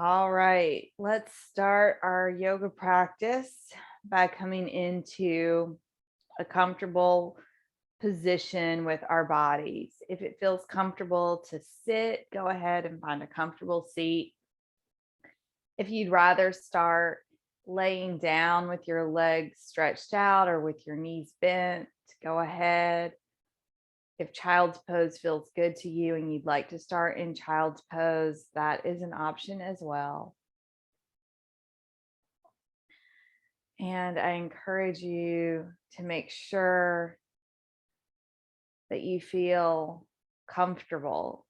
All right, let's start our yoga practice by coming into a comfortable position with our bodies. If it feels comfortable to sit, go ahead and find a comfortable seat. If you'd rather start laying down with your legs stretched out or with your knees bent, go ahead. If child's pose feels good to you and you'd like to start in child's pose, that is an option as well. And I encourage you to make sure that you feel comfortable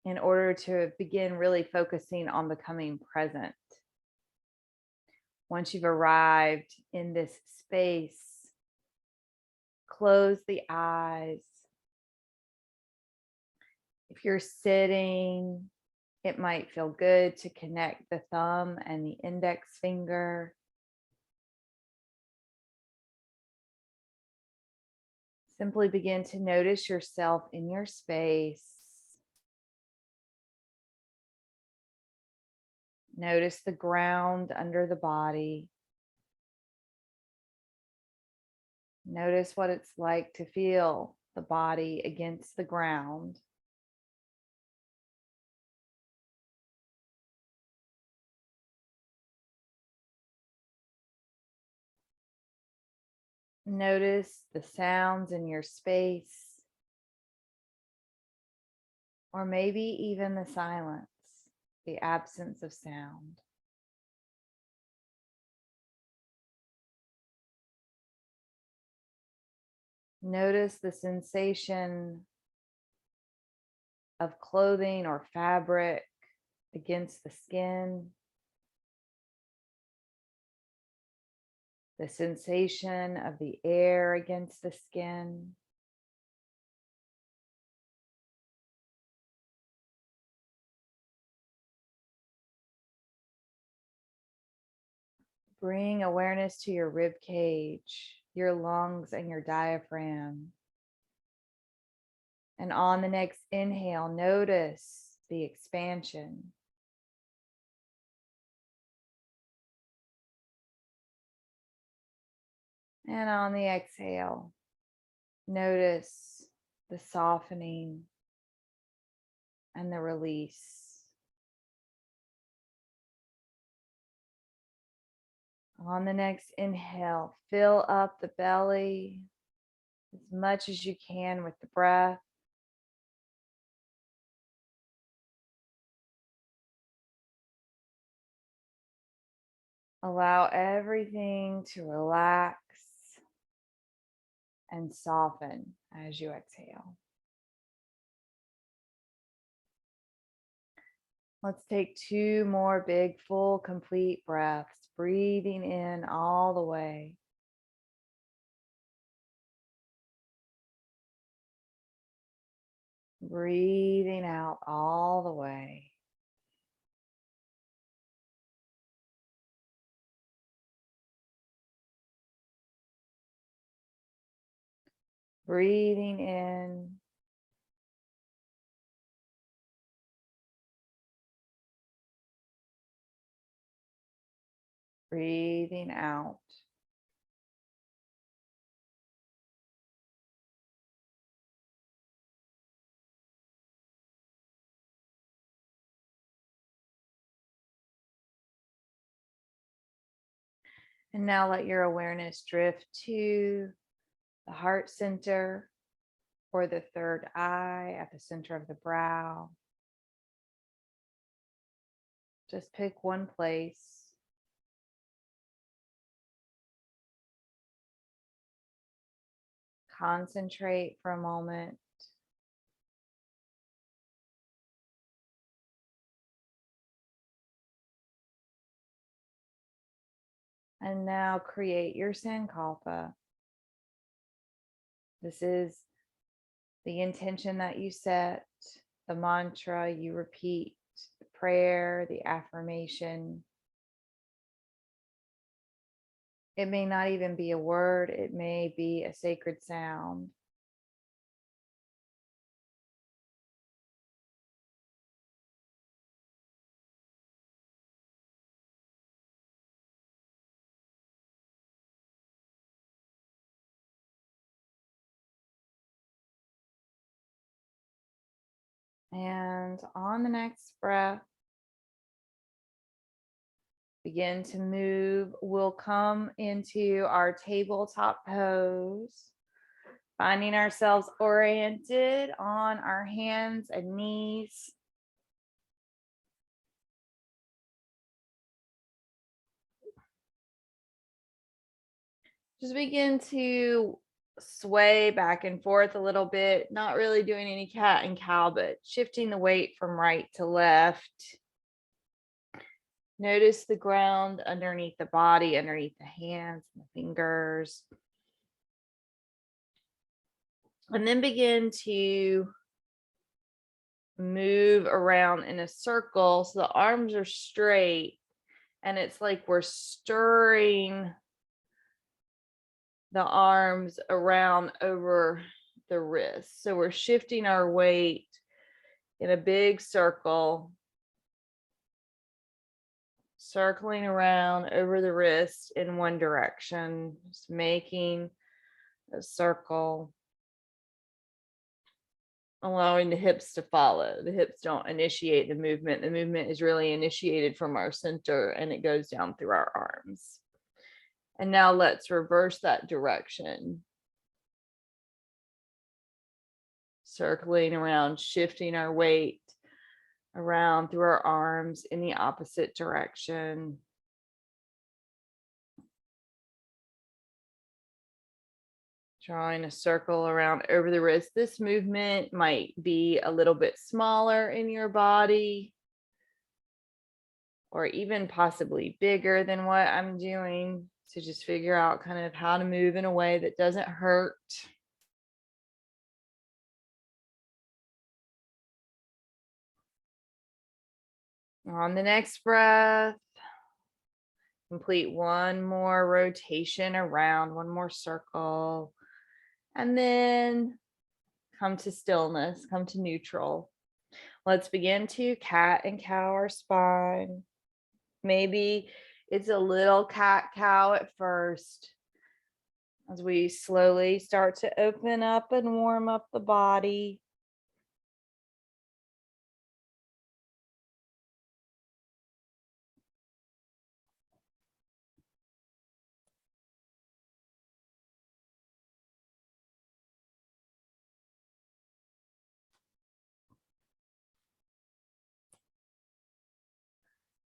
in order to begin really focusing on becoming present. Once you've arrived in this space, close the eyes. If you're sitting, it might feel good to connect the thumb and the index finger. Simply begin to notice yourself in your space. Notice the ground under the body. Notice what it's like to feel the body against the ground. Notice the sounds in your space, or maybe even the silence, the absence of sound. Notice the sensation of clothing or fabric against the skin, the sensation of the air against the skin. Bring awareness to your rib cage, your lungs, and your diaphragm. And on the next inhale, notice the expansion. And on the exhale, notice the softening and the release. On the next inhale, fill up the belly as much as you can with the breath. Allow everything to relax and soften as you exhale. Let's take two more big, full, complete breaths, breathing in all the way. Breathing out all the way. Breathing in. Breathing out. And now let your awareness drift to the heart center or the third eye at the center of the brow. Just pick one place. Concentrate for a moment. And now create your sankalpa. This is the intention that you set, the mantra you repeat, the prayer, the affirmation. It may not even be a word, it may be a sacred sound. And on the next breath, begin to move. We'll come into our tabletop pose, finding ourselves oriented on our hands and knees. Just begin to sway back and forth a little bit, not really doing any cat and cow, but shifting the weight from right to left. Notice the ground underneath the body, underneath the hands and the fingers. And then begin to move around in a circle so the arms are straight, and it's like we're stirring the arms around over the wrists. So we're shifting our weight in a big circle, circling around over the wrist in one direction, just making a circle, allowing the hips to follow. The hips don't initiate the movement. The movement is really initiated from our center, and it goes down through our arms. And now let's reverse that direction. Circling around, shifting our weight around through our arms in the opposite direction. Drawing a circle around over the wrist. This movement might be a little bit smaller in your body, or even possibly bigger than what I'm doing. So just figure out kind of how to move in a way that doesn't hurt. On the next breath, complete one more rotation around, one more circle, and then come to stillness, come to neutral. Let's begin to cat and cow our spine. Maybe it's a little cat cow at first, as we slowly start to open up and warm up the body.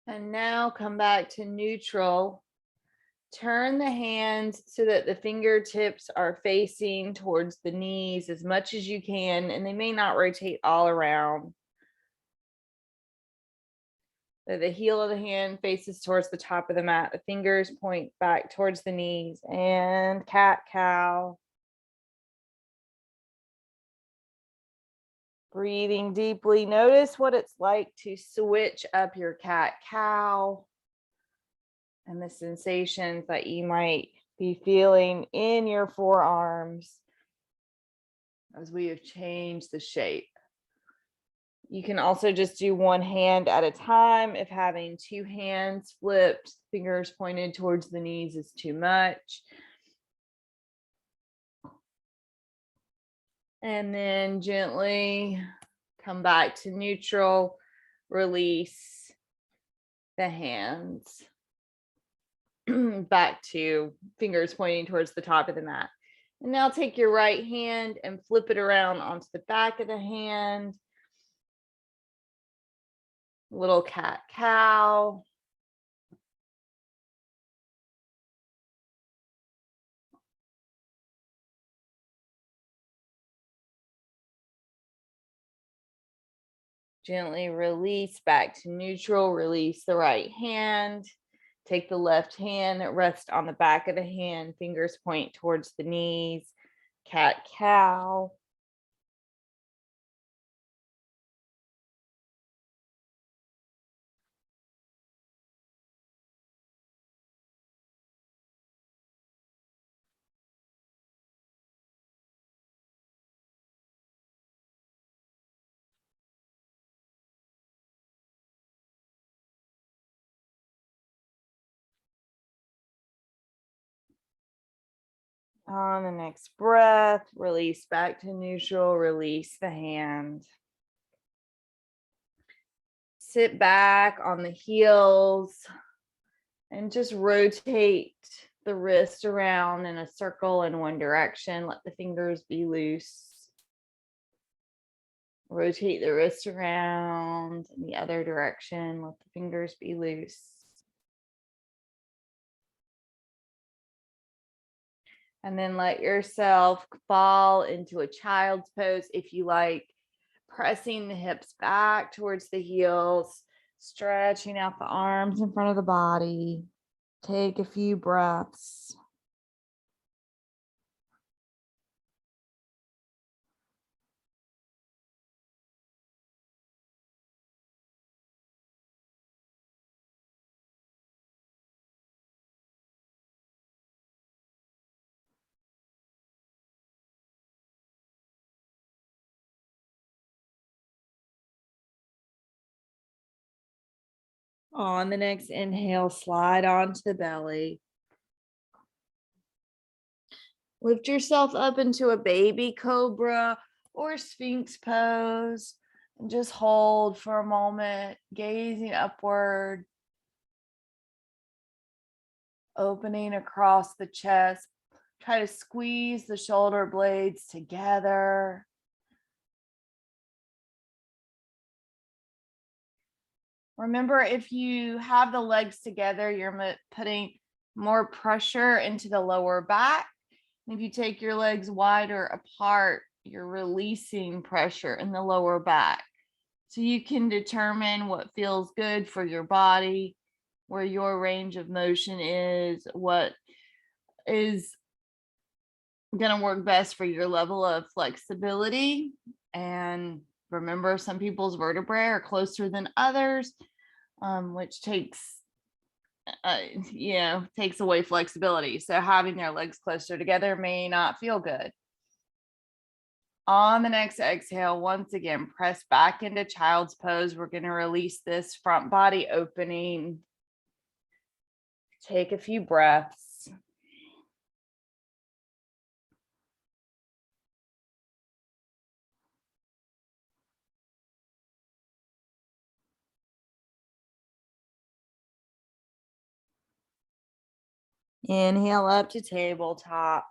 And now come back to neutral. Turn the hands so that the fingertips are facing towards the knees as much as you can, and they may not rotate all around. So the heel of the hand faces towards the top of the mat. The fingers point back towards the knees, and cat cow. Breathing deeply. Notice what it's like to switch up your cat cow and the sensations that you might be feeling in your forearms as we have changed the shape. You can also just do one hand at a time if having two hands flipped, fingers pointed towards the knees is too much. And then gently come back to neutral, release the hands. Back to fingers pointing towards the top of the mat. And now take your right hand and flip it around onto the back of the hand. Little cat cow. Gently release back to neutral, release the right hand. Take the left hand, rest on the back of the hand, fingers point towards the knees, cat cow. On the next breath, release back to neutral, release the hand. sit back on the heels and just rotate the wrist around in a circle in one direction. Let the fingers be loose. Rotate the wrist around in the other direction. Let the fingers be loose. And then let yourself fall into a child's pose if you like, pressing the hips back towards the heels, stretching out the arms in front of the body. Take a few breaths. On the next inhale, slide onto the belly. Lift yourself up into a baby cobra or sphinx pose and just hold for a moment, gazing upward, opening across the chest. Try to squeeze the shoulder blades together. Remember, if you have the legs together, you're putting more pressure into the lower back. If you take your legs wider apart, you're releasing pressure in the lower back. So you can determine what feels good for your body, where your range of motion is, what is going to work best for your level of flexibility. And remember, some people's vertebrae are closer than others, which takes away flexibility. So having their legs closer together may not feel good. On the next exhale, once again, press back into child's pose. We're going to release this front body opening. Take a few breaths. Inhale up to tabletop.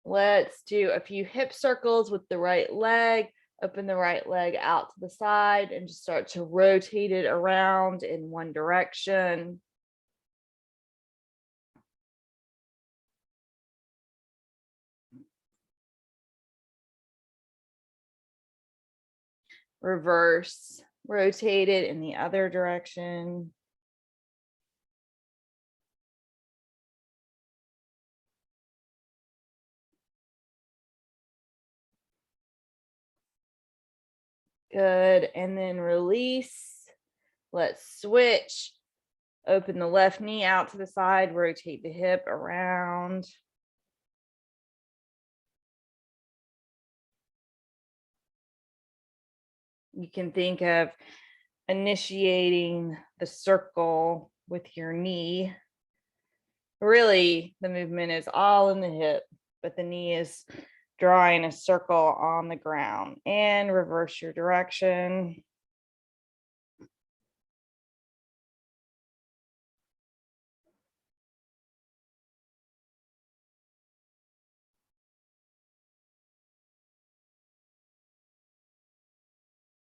Let's do a few hip circles with the right leg. Open the right leg out to the side and just start to rotate it around in one direction. Reverse, rotate it in the other direction. Good. And then release. Let's switch. Open the left knee out to the side, rotate the hip around. You can think of initiating the circle with your knee. Really, the movement is all in the hip, but the knee is drawing a circle on the ground. And reverse your direction.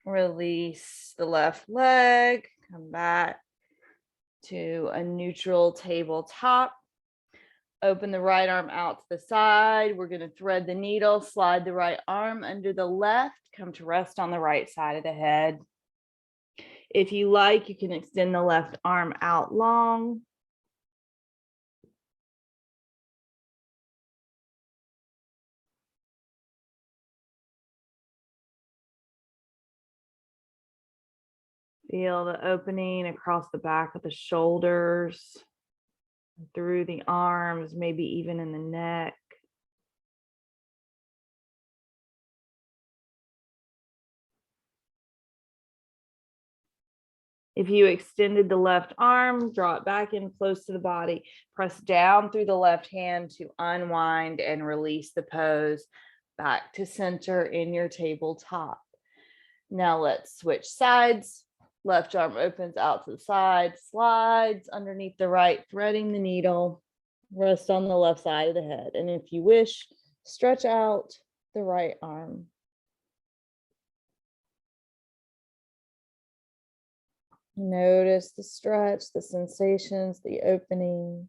Release the left leg, come back to a neutral tabletop. Open the right arm out to the side. We're going to thread the needle, slide the right arm under the left, come to rest on the right side of the head. If you like, you can extend the left arm out long. Feel the opening across the back of the shoulders, through the arms, maybe even in the neck. If you extended the left arm, draw it back in close to the body. Press down through the left hand to unwind and release the pose back to center in your tabletop. Now let's switch sides. Left arm opens out to the side, slides underneath the right, threading the needle. Rest on the left side of the head. And if you wish, stretch out the right arm. Notice the stretch, the sensations, the opening.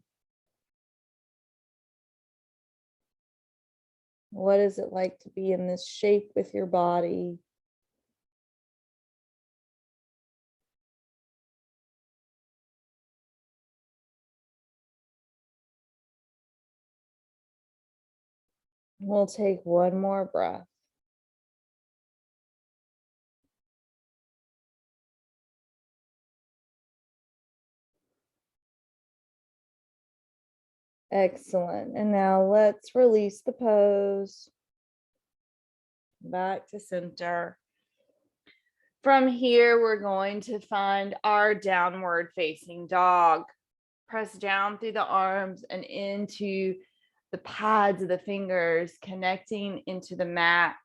What is it like to be in this shape with your body? We'll take one more breath. Excellent. And now let's release the pose. Back to center. From here, we're going to find our downward facing dog. Press down through the arms and into the pads of the fingers, connecting into the mat.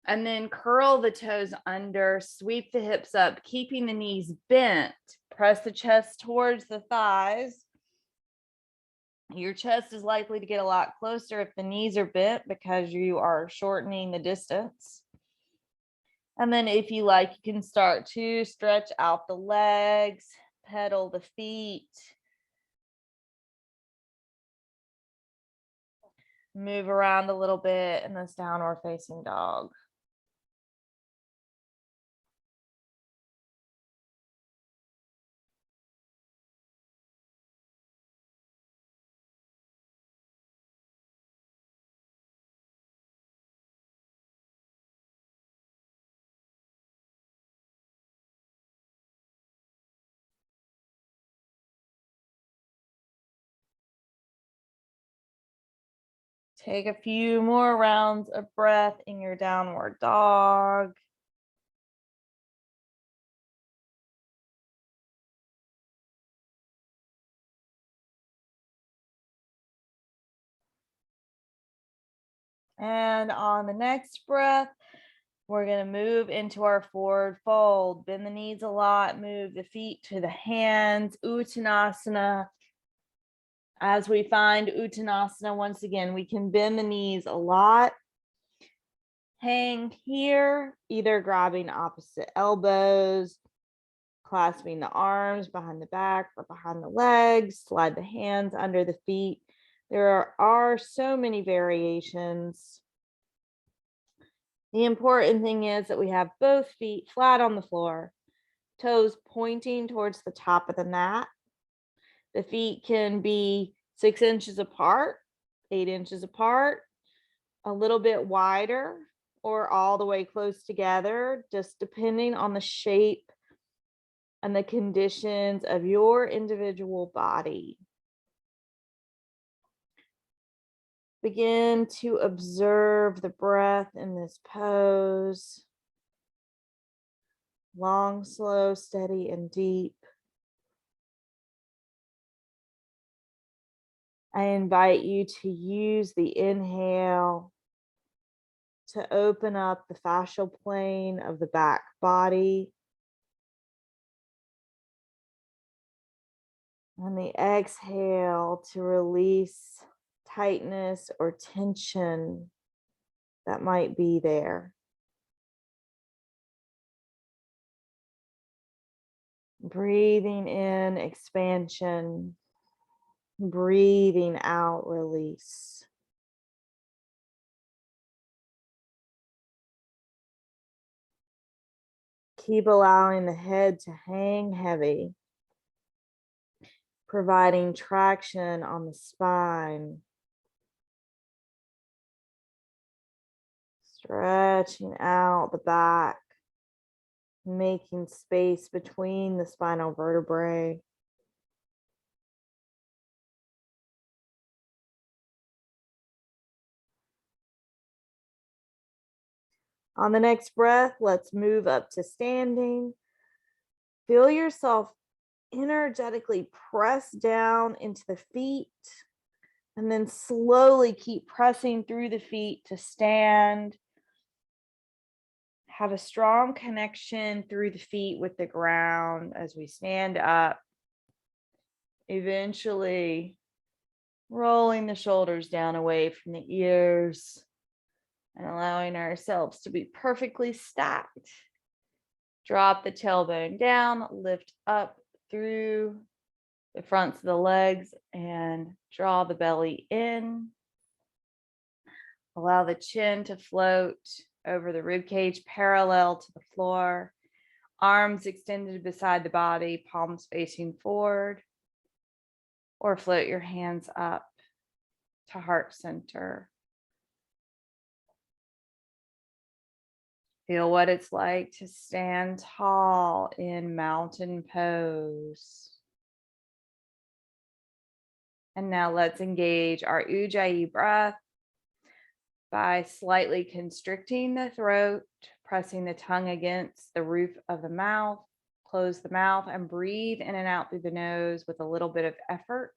And then curl the toes under, sweep the hips up, keeping the knees bent. Press the chest towards the thighs. Your chest is likely to get a lot closer if the knees are bent because you are shortening the distance. And then if you like, you can start to stretch out the legs, pedal the feet. Move around a little bit in this downward facing dog. Take a few more rounds of breath in your downward dog. And on the next breath, we're going to move into our forward fold. Bend the knees a lot, move the feet to the hands, Uttanasana. As we find Uttanasana, once again, we can bend the knees a lot. Hang here, either grabbing opposite elbows, clasping the arms behind the back or behind the legs, slide the hands under the feet. There are so many variations. The important thing is that we have both feet flat on the floor, toes pointing towards the top of the mat. The feet can be 6 inches apart, 8 inches apart, a little bit wider, or all the way close together, just depending on the shape and the conditions of your individual body. Begin to observe the breath in this pose. Long, slow, steady, and deep. I invite you to use the inhale to open up the fascial plane of the back body. And the exhale to release tightness or tension that might be there. Breathing in expansion, breathing out release. Keep allowing the head to hang heavy, providing traction on the spine. Stretching out the back, making space between the spinal vertebrae. On the next breath, let's move up to standing. Feel yourself energetically press down into the feet, and then slowly keep pressing through the feet to stand. have a strong connection through the feet with the ground as we stand up. Eventually, rolling the shoulders down away from the ears and allowing ourselves to be perfectly stacked. Drop the tailbone down, lift up through the fronts of the legs and draw the belly in. Allow the chin to float over the rib cage parallel to the floor. Arms extended beside the body, palms facing forward. Or float your hands up to heart center. Feel what it's like to stand tall in mountain pose. And now let's engage our Ujjayi breath by slightly constricting the throat, pressing the tongue against the roof of the mouth. Close the mouth and breathe in and out through the nose with a little bit of effort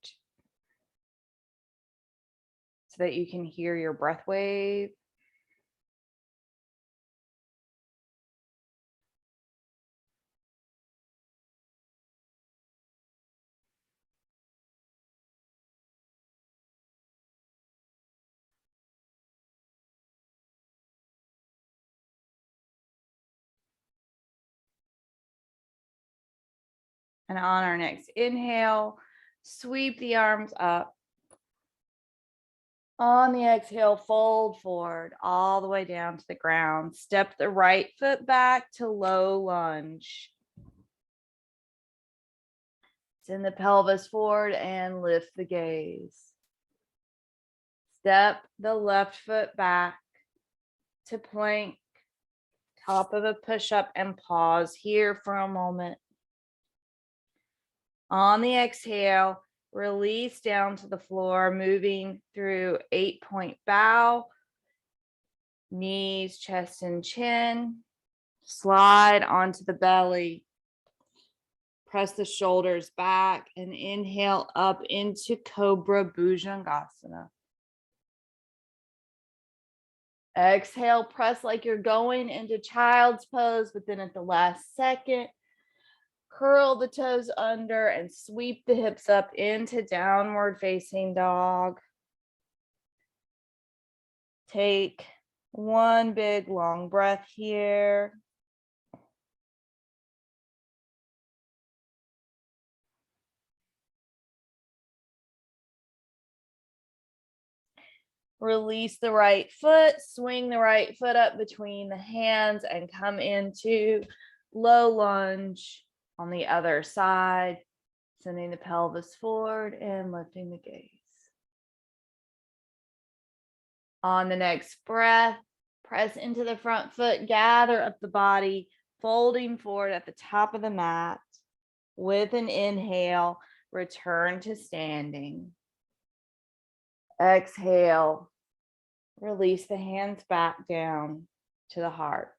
so that you can hear your breath wave. And on our next inhale, sweep the arms up. On the exhale, fold forward all the way down to the ground. Step the right foot back to low lunge. Send the pelvis forward and lift the gaze. Step the left foot back to plank, top of a push-up, and pause here for a moment. On the exhale, release down to the floor, moving through 8-point bow, knees, chest, and chin. Slide onto the belly. Press the shoulders back and inhale up into Cobra Bhujangasana. Exhale, press like you're going into child's pose, but then at the last second, curl the toes under and sweep the hips up into downward facing dog. Take one big long breath here. Release the right foot, swing the right foot up between the hands and come into low lunge on the other side, sending the pelvis forward and lifting the gaze. On the next breath, press into the front foot, gather up the body, folding forward at the top of the mat. With an inhale, return to standing. Exhale, release the hands back down to the heart.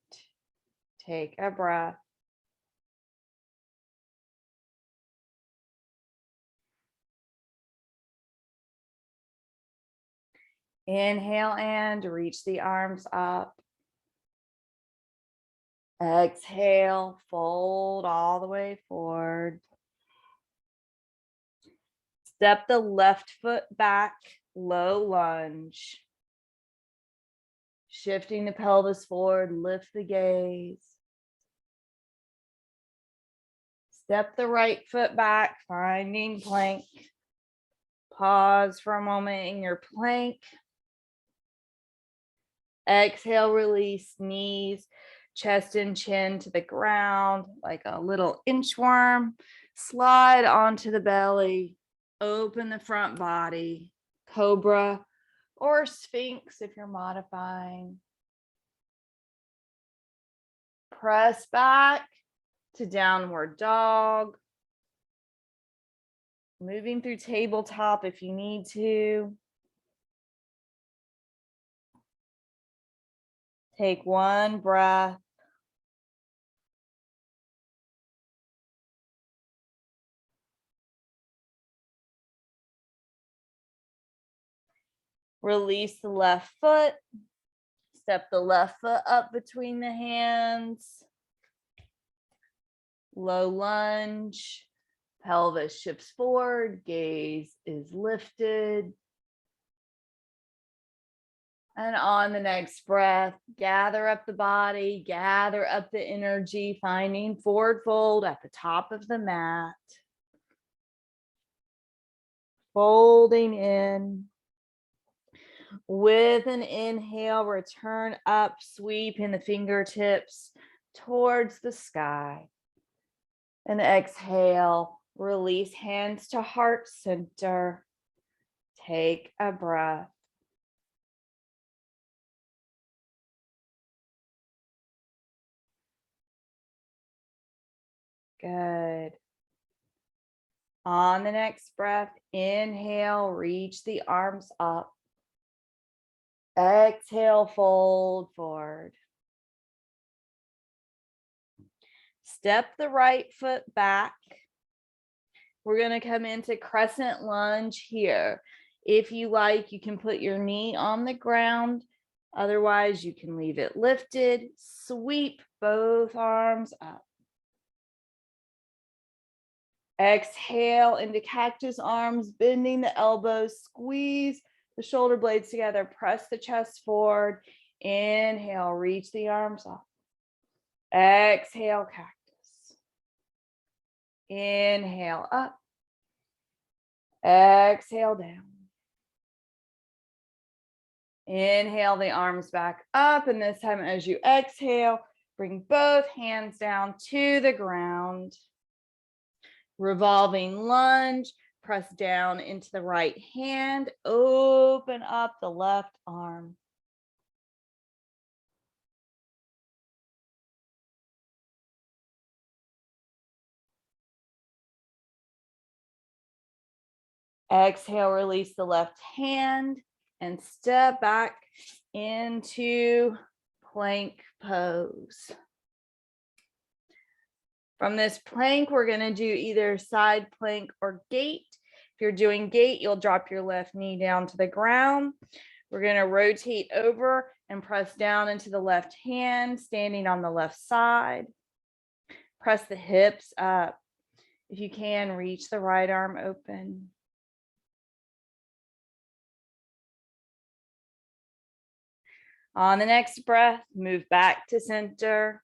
Take a breath. Inhale and reach the arms up. Exhale, fold all the way forward. Step the left foot back, low lunge. Shifting the pelvis forward, lift the gaze. Step the right foot back, finding plank. Pause for a moment in your plank. Exhale, release knees, chest and chin to the ground like a little inchworm. Slide onto the belly. Open the front body. Cobra or Sphinx if you're modifying. Press back to downward dog. Moving through tabletop if you need to. Take one breath. Release the left foot. Step the left foot up between the hands. Low lunge. Pelvis shifts forward. Gaze is lifted. And on the next breath, gather up the body, gather up the energy, finding forward fold at the top of the mat. Folding in. With an inhale, return up, sweeping the fingertips towards the sky. And exhale, release hands to heart center. Take a breath. Good. On the next breath, inhale, reach the arms up. Exhale, fold forward. Step the right foot back. We're going to come into Crescent Lunge here. If you like, you can put your knee on the ground. Otherwise, you can leave it lifted. Sweep both arms up. Exhale into cactus arms, bending the elbows, squeeze the shoulder blades together, press the chest forward. Inhale, reach the arms up. Exhale, cactus. Inhale, up. Exhale, down. Inhale the arms back up, and this time as you exhale, bring both hands down to the ground. Revolving lunge, press down into the right hand, open up the left arm. Exhale, release the left hand and step back into plank pose. From this plank, we're going to do either side plank or gate. If you're doing gate, you'll drop your left knee down to the ground. We're going to rotate over and press down into the left hand, standing on the left side. Press the hips up. If you can, reach the right arm open. On the next breath, move back to center.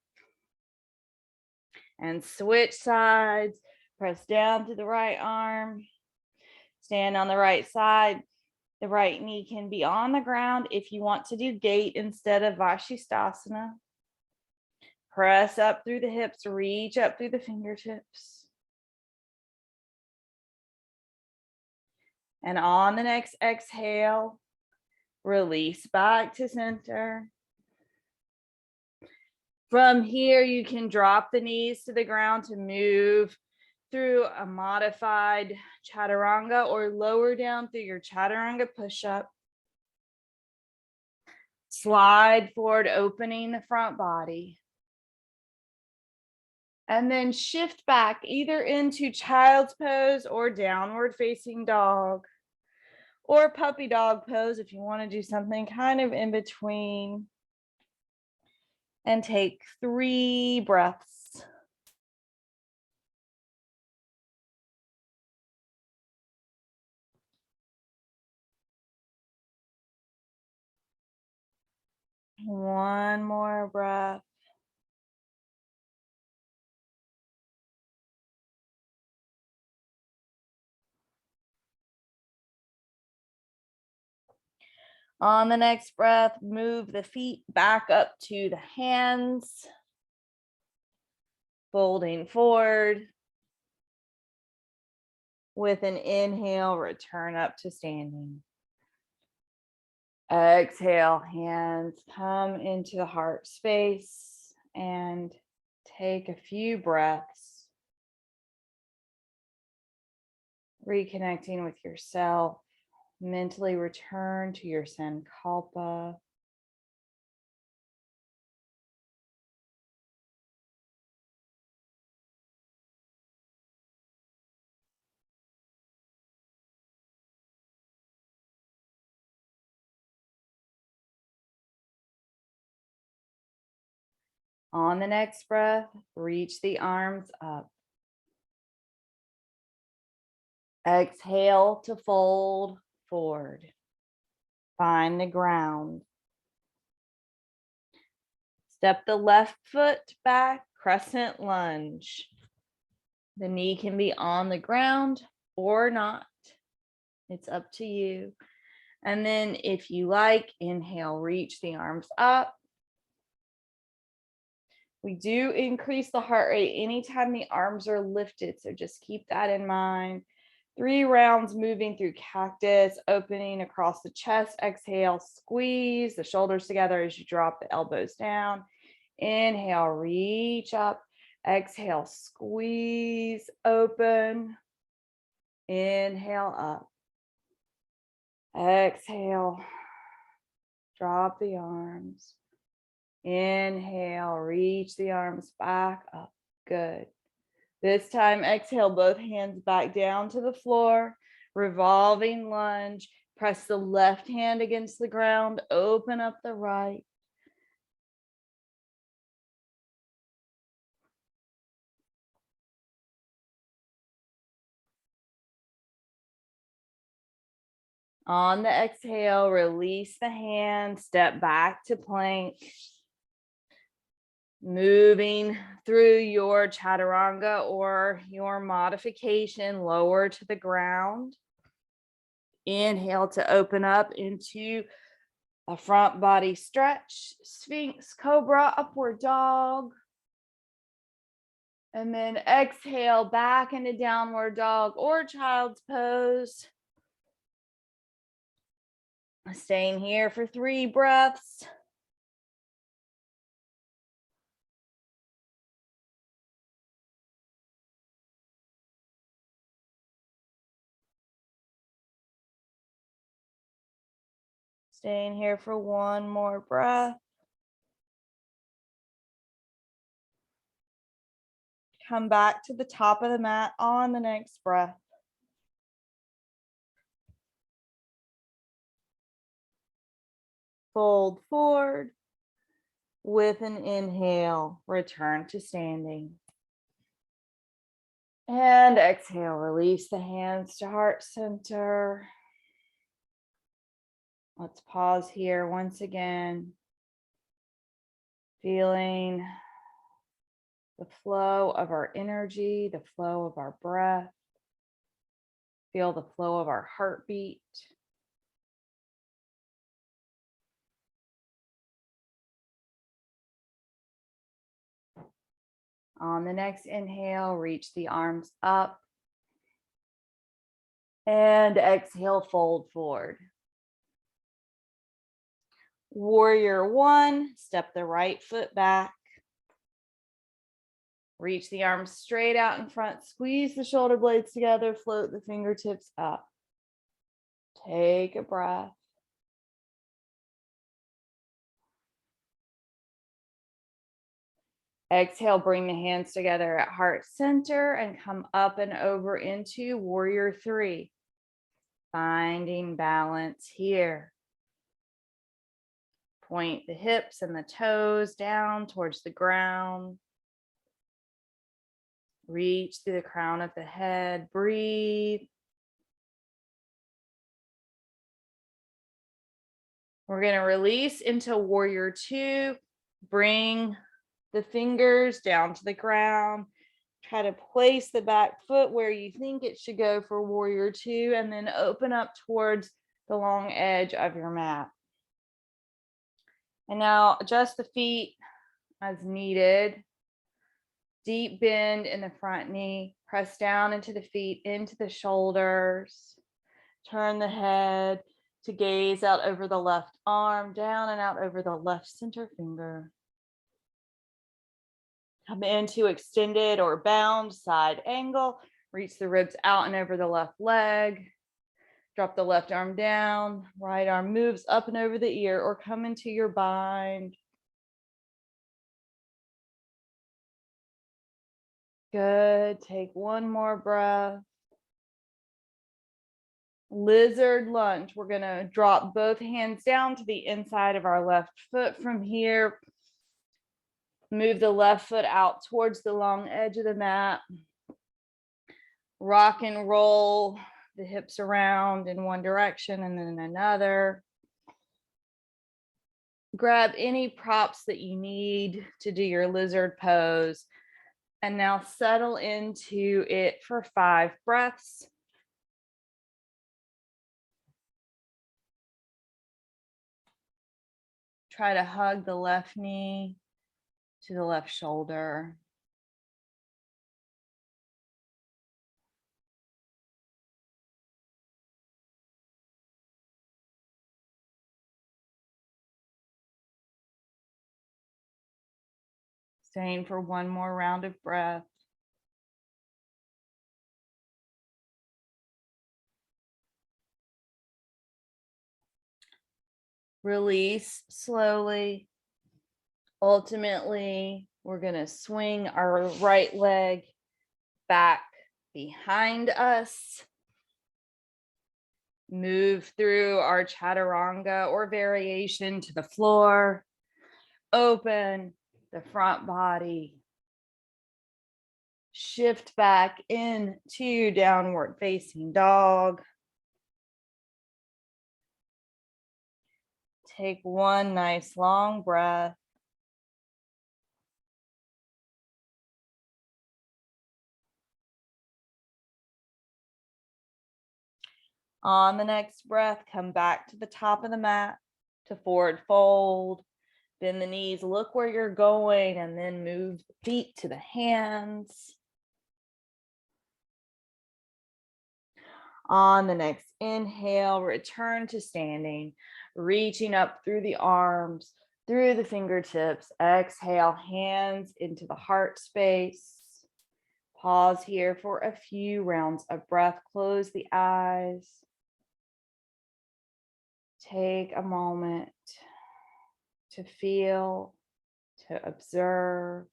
And switch sides, press down to the right arm, stand on the right side. The right knee can be on the ground if you want to do gate instead of Ustrasana. Press up through the hips, reach up through the fingertips. And on the next exhale, release back to center. From here, you can drop the knees to the ground to move through a modified chaturanga or lower down through your chaturanga push-up. Slide forward, opening the front body. And then shift back either into child's pose or downward facing dog or puppy dog pose if you want to do something kind of in between. And take 3 breaths. One more breath. On the next breath, move the feet back up to the hands, folding forward. With an inhale, return up to standing. Exhale, hands come into the heart space and take a few breaths. Reconnecting with yourself. Mentally return to your Sankalpa. On the next breath, reach the arms up. Exhale to fold forward. Find the ground. Step the left foot back, crescent lunge. The knee can be on the ground or not. It's up to you. And then if you like, inhale, reach the arms up. We do increase the heart rate anytime the arms are lifted, so just keep that in mind. 3 rounds moving through cactus, opening across the chest. Exhale, squeeze the shoulders together as you drop the elbows down. Inhale, reach up. Exhale, squeeze, open. Inhale, up. Exhale, drop the arms. Inhale, reach the arms back up. Good. This time, exhale, both hands back down to the floor. Revolving lunge. Press the left hand against the ground. Open up the right. On the exhale, release the hand. Step back to plank. Moving through your chaturanga or your modification lower to the ground. Inhale to open up into a front body stretch, Sphinx, Cobra, Upward Dog. And then exhale back into Downward Dog or Child's Pose. Staying here for 3 breaths. Staying here for 1 more breath. Come back to the top of the mat on the next breath. Fold forward with an inhale, return to standing. And exhale, release the hands to heart center. Let's pause here once again. Feeling the flow of our energy, the flow of our breath. Feel the flow of our heartbeat. On the next inhale, reach the arms up. And exhale, fold forward. Warrior 1, step the right foot back. Reach the arms straight out in front, squeeze the shoulder blades together, float the fingertips up. Take a breath. Exhale, bring the hands together at heart center and come up and over into Warrior 3. Finding balance here. Point the hips and the toes down towards the ground. Reach through the crown of the head. Breathe. We're going to release into Warrior 2. Bring the fingers down to the ground. Try to place the back foot where you think it should go for Warrior 2, and then open up towards the long edge of your mat. And now adjust the feet as needed. Deep bend in the front knee. Press down into the feet, into the shoulders. Turn the head to gaze out over the left arm, down and out over the left center finger. Come into extended or bound side angle. Reach the ribs out and over the left leg. Drop the left arm down. Right arm moves up and over the ear or come into your bind. Good. Take 1 more breath. Lizard lunge. We're going to drop both hands down to the inside of our left foot from here. Move the left foot out towards the long edge of the mat. Rock and roll the hips around in one direction and then another. Grab any props that you need to do your lizard pose. And now settle into it for 5 breaths. Try to hug the left knee to the left shoulder. Staying for one more round of breath. Release slowly. Ultimately, we're going to swing our right leg back behind us. Move through our chaturanga or variation to the floor. Open the front body. Shift back into downward facing dog. Take one nice long breath. On the next breath, come back to the top of the mat to forward fold. Bend the knees, look where you're going, and then move the feet to the hands. On the next inhale, return to standing, reaching up through the arms, through the fingertips. Exhale, hands into the heart space. Pause here for a few rounds of breath. Close the eyes. Take a moment to feel, to observe.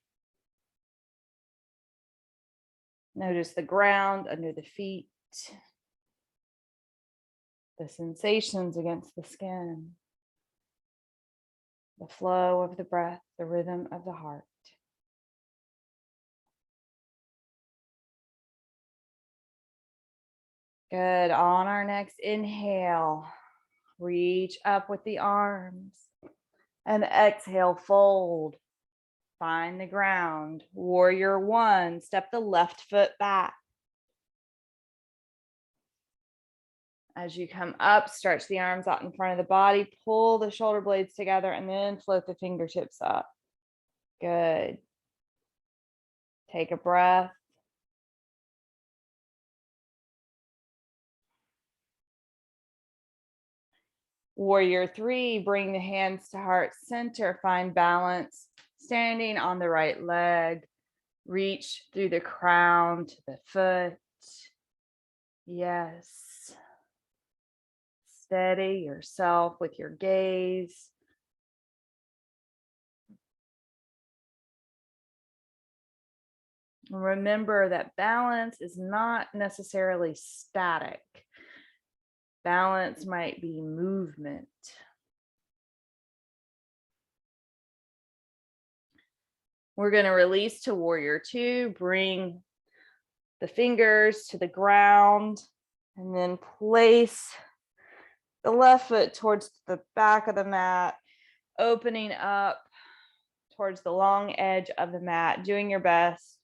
Notice the ground under the feet, the sensations against the skin, the flow of the breath, the rhythm of the heart. Good. On our next inhale, reach up with the arms, and exhale, fold. Find the ground. Warrior one, step the left foot back. As you come up, stretch the arms out in front of the body, pull the shoulder blades together, and then float the fingertips up. Good. Take a breath. Warrior three, bring the hands to heart center, find balance, standing on the right leg. Reach through the crown to the foot. Yes. Steady yourself with your gaze. Remember that balance is not necessarily static. Balance might be movement. We're going to release to warrior two. Bring the fingers to the ground and then place the left foot towards the back of the mat, opening up towards the long edge of the mat, doing your best,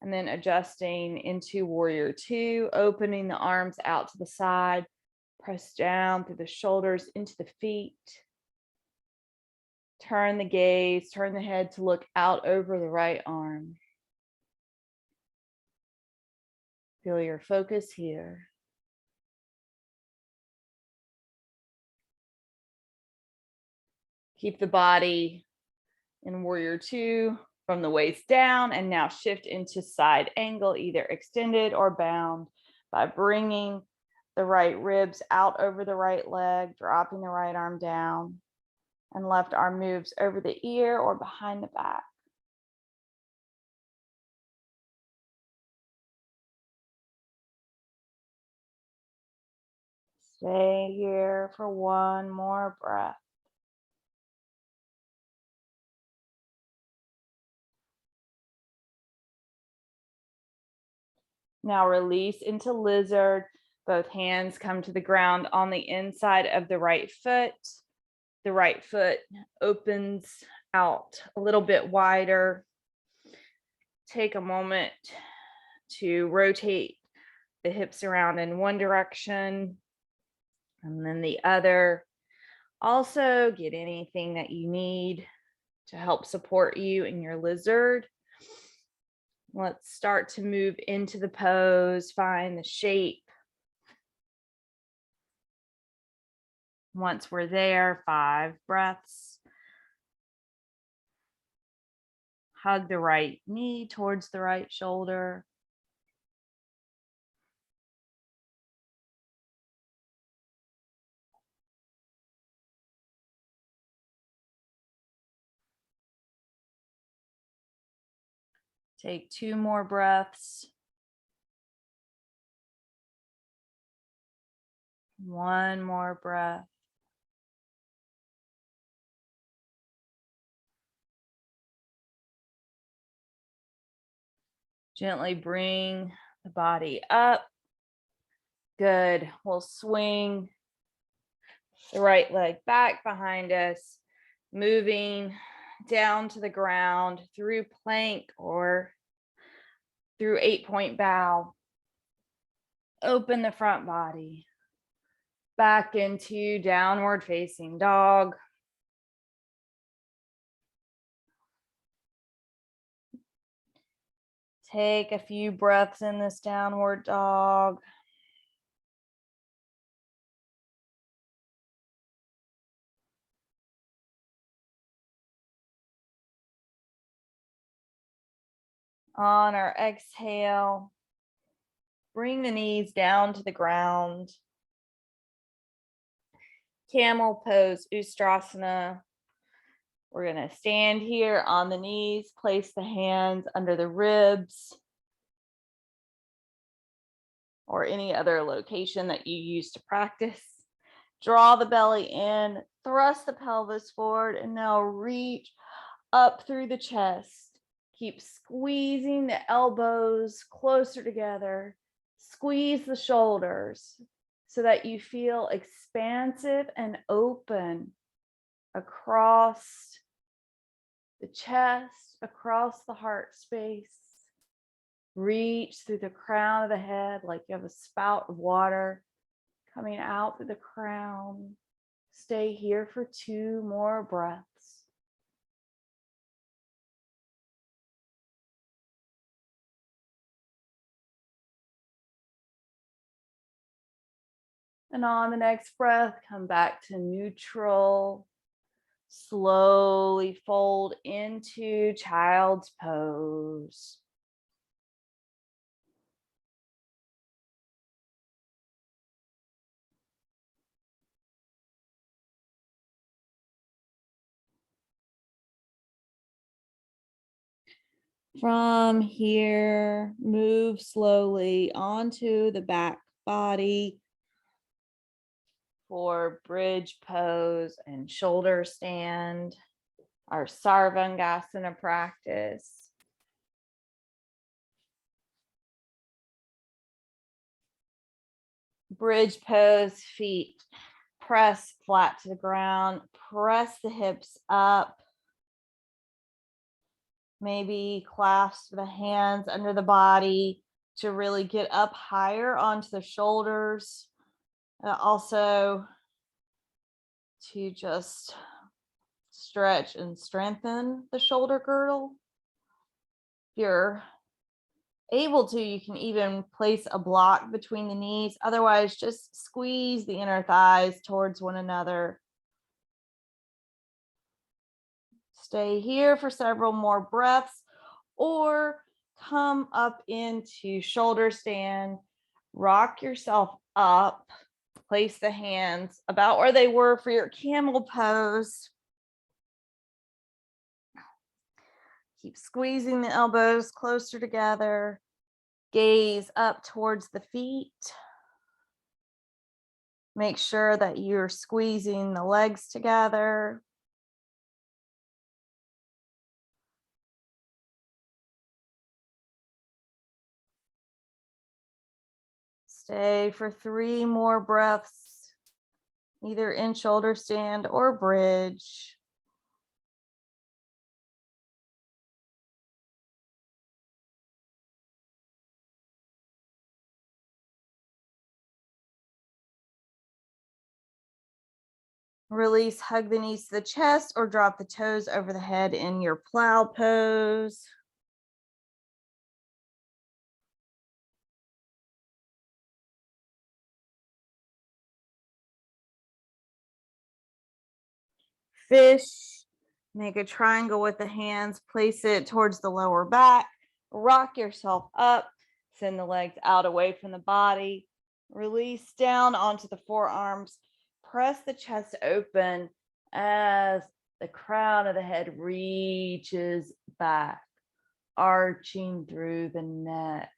and then adjusting into warrior two, opening the arms out to the side, press down through the shoulders into the feet. Turn the gaze, turn the head to look out over the right arm. Feel your focus here. Keep the body in warrior two from the waist down, and now shift into side angle, either extended or bound, by bringing the right ribs out over the right leg, dropping the right arm down, and left arm moves over the ear or behind the back. Stay here for one more breath. Now release into lizard. Both hands come to the ground on the inside of the right foot. The right foot opens out a little bit wider. Take a moment to rotate the hips around in one direction and then the other. Also, get anything that you need to help support you in your lizard. Let's start to move into the pose, find the shape. Once we're there, 5 breaths. Hug the right knee towards the right shoulder. Take 2 more breaths. 1 more breath. Gently bring the body up. Good. We'll swing the right leg back behind us, moving down to the ground through plank or through 8-point bow. Open the front body back into downward facing dog. Take a few breaths in this downward dog. On our exhale, bring the knees down to the ground. Camel pose, Ustrasana. We're going to stand here on the knees, place the hands under the ribs or any other location that you use to practice. Draw the belly in, thrust the pelvis forward, and now reach up through the chest. Keep squeezing the elbows closer together. Squeeze the shoulders so that you feel expansive and open across the chest, across the heart space. Reach through the crown of the head like you have a spout of water coming out through the crown. Stay here for 2 more breaths. And on the next breath, come back to neutral. Slowly fold into child's pose. From here, move slowly onto the back body for bridge pose and shoulder stand, our Sarvangasana practice. Bridge pose, feet press flat to the ground, press the hips up. Maybe clasp the hands under the body to really get up higher onto the shoulders. Also to just stretch and strengthen the shoulder girdle. If you're able to, you can even place a block between the knees. Otherwise, just squeeze the inner thighs towards one another. Stay here for several more breaths or come up into shoulder stand. Rock yourself up. Place the hands about where they were for your camel pose. Keep squeezing the elbows closer together. Gaze up towards the feet. Make sure that you're squeezing the legs together. Stay for 3 more breaths, either in shoulder stand or bridge. Release, hug the knees to the chest or drop the toes over the head in your plow pose. Fish, make a triangle with the hands, place it towards the lower back, rock yourself up, send the legs out away from the body, release down onto the forearms, press the chest open as the crown of the head reaches back, arching through the neck.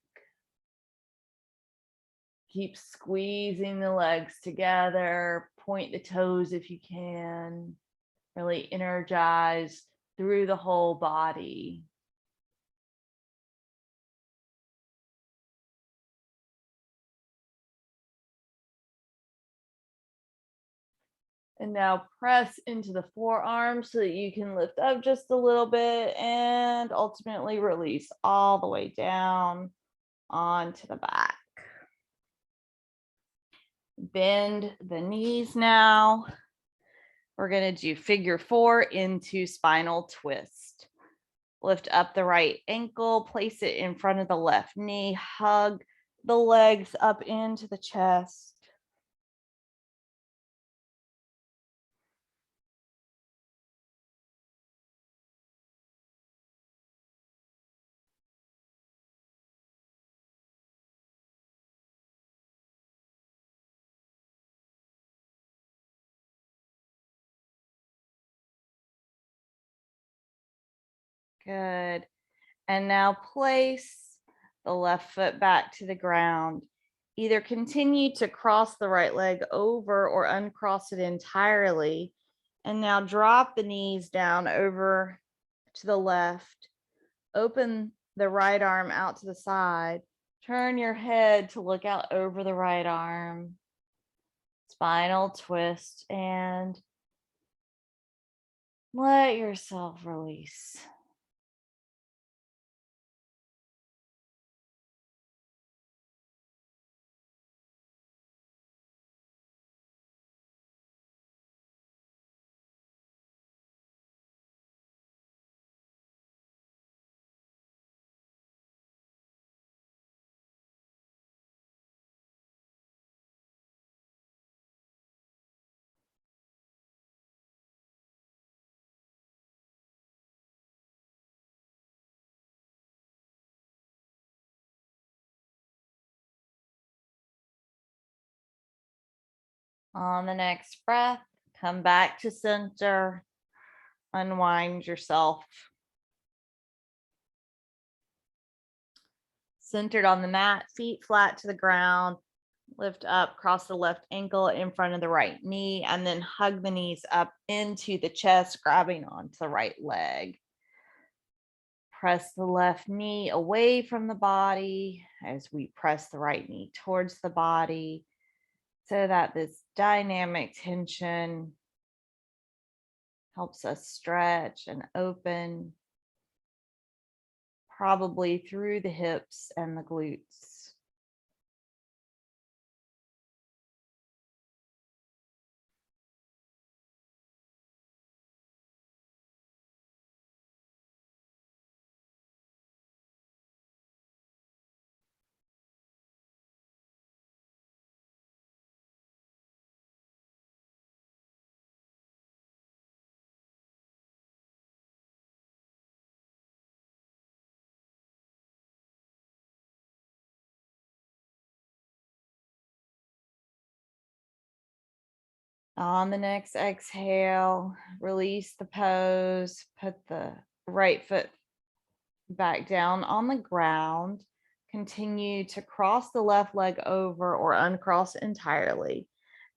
Keep squeezing the legs together, point the toes if you can. Really energize through the whole body. And now press into the forearms so that you can lift up just a little bit and ultimately release all the way down onto the back. Bend the knees now. We're going to do figure 4 into spinal twist. Lift up the right ankle, place it in front of the left knee, hug the legs up into the chest. Good. And now place the left foot back to the ground. Either continue to cross the right leg over or uncross it entirely. And now drop the knees down over to the left. Open the right arm out to the side. Turn your head to look out over the right arm. Spinal twist and let yourself release. On the next breath, come back to center, unwind yourself. Centered on the mat, feet flat to the ground, lift up, cross the left ankle in front of the right knee, and then hug the knees up into the chest, grabbing onto the right leg. Press the left knee away from the body as we press the right knee towards the body so that this dynamic tension helps us stretch and open, probably through the hips and the glutes. On the next exhale, release the pose, put the right foot back down on the ground. Continue to cross the left leg over or uncross entirely.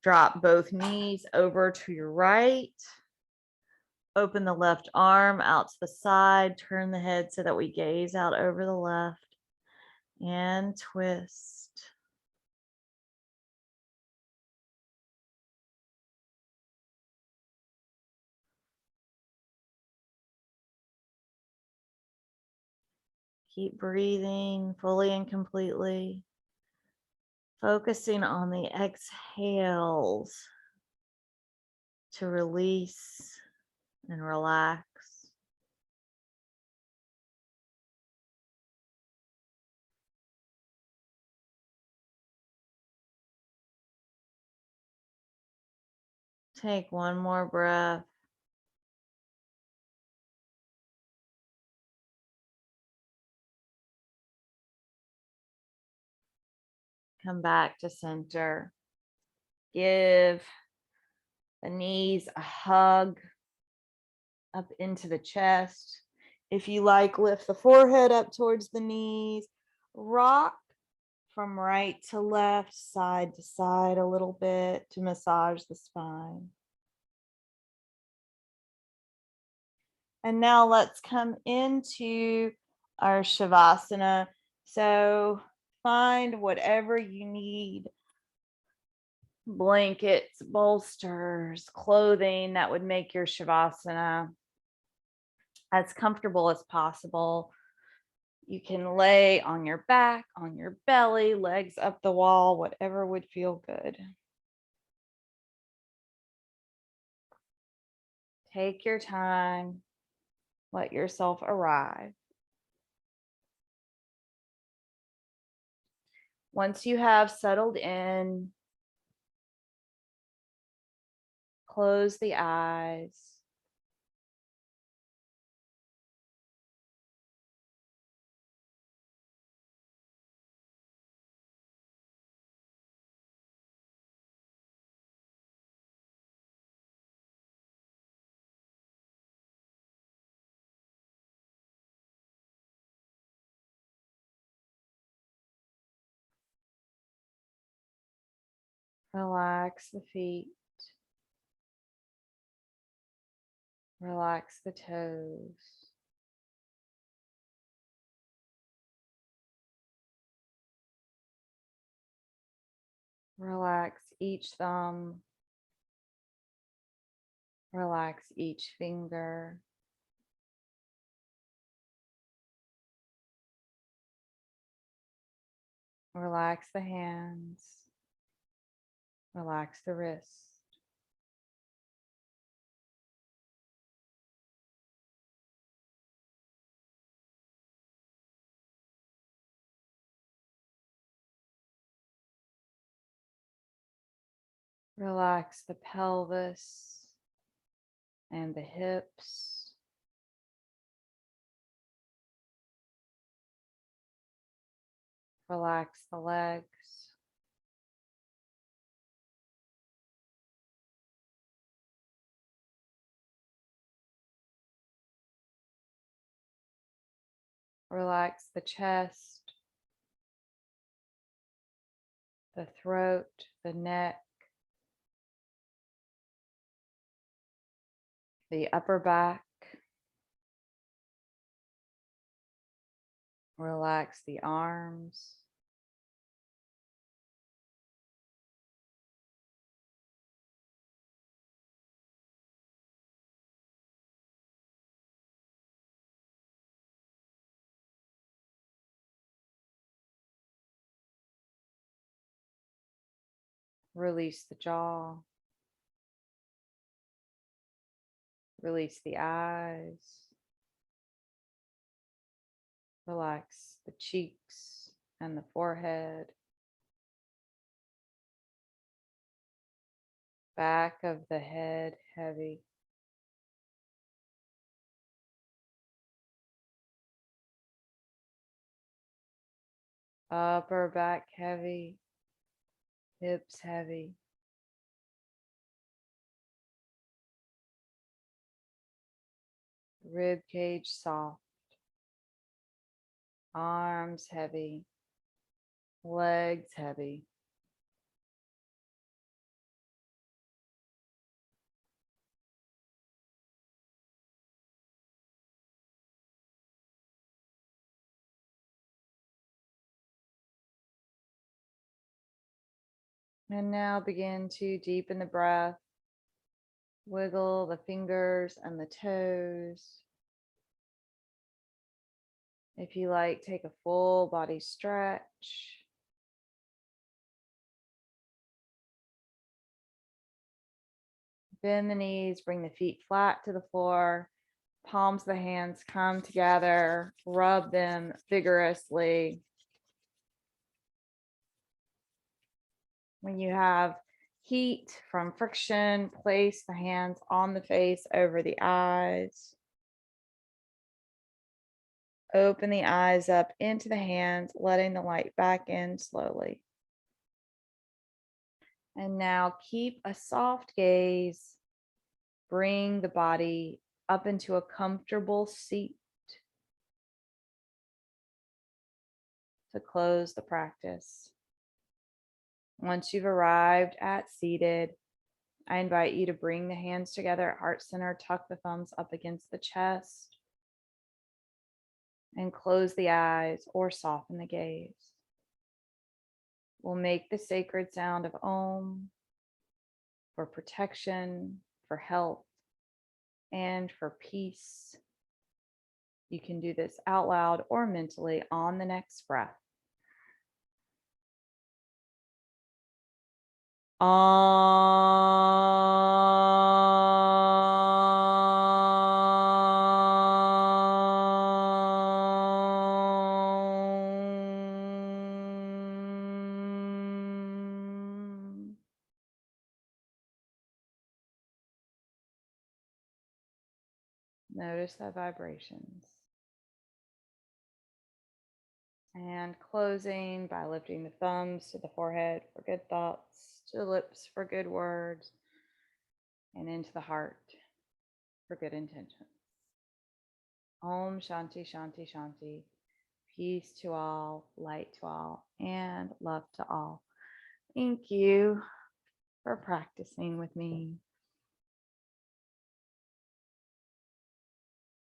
Drop both knees over to your right. Open the left arm out to the side. Turn the head so that we gaze out over the left. And twist. Keep breathing fully and completely, focusing on the exhales to release and relax. Take one more breath. Come back to center. Give the knees a hug up into the chest. If you like, lift the forehead up towards the knees. Rock from right to left, side to side a little bit to massage the spine. And now let's come into our Shavasana. So find whatever you need, blankets, bolsters, clothing that would make your Shavasana as comfortable as possible. You can lay on your back, on your belly, legs up the wall, whatever would feel good. Take your time, let yourself arrive. Once you have settled in, close the eyes. Relax the feet. Relax the toes. Relax each thumb. Relax each finger. Relax the hands. Relax the wrists. Relax the pelvis and the hips. Relax the legs. Relax the chest, the throat, the neck, the upper back. Relax the arms. Release the jaw. Release the eyes. Relax the cheeks and the forehead. Back of the head heavy. Upper back heavy. Hips heavy. Rib cage soft. Arms heavy. Legs heavy. And now begin to deepen the breath. Wiggle the fingers and the toes. If you like, take a full body stretch. Bend the knees, bring the feet flat to the floor. Palms of the hands come together, rub them vigorously. When you have heat from friction, place the hands on the face over the eyes. Open the eyes up into the hands, letting the light back in slowly. And now keep a soft gaze. Bring the body up into a comfortable seat to close the practice. Once you've arrived at seated, I invite you to bring the hands together at heart center, tuck the thumbs up against the chest, and close the eyes or soften the gaze. We'll make the sacred sound of Om for protection, for health, and for peace. You can do this out loud or mentally on the next breath. Notice the vibrations. And closing by lifting the thumbs to the forehead for good thoughts, to the lips for good words, and into the heart for good intentions. Om Shanti Shanti Shanti. Peace to all, light to all, and love to all. Thank you for practicing with me.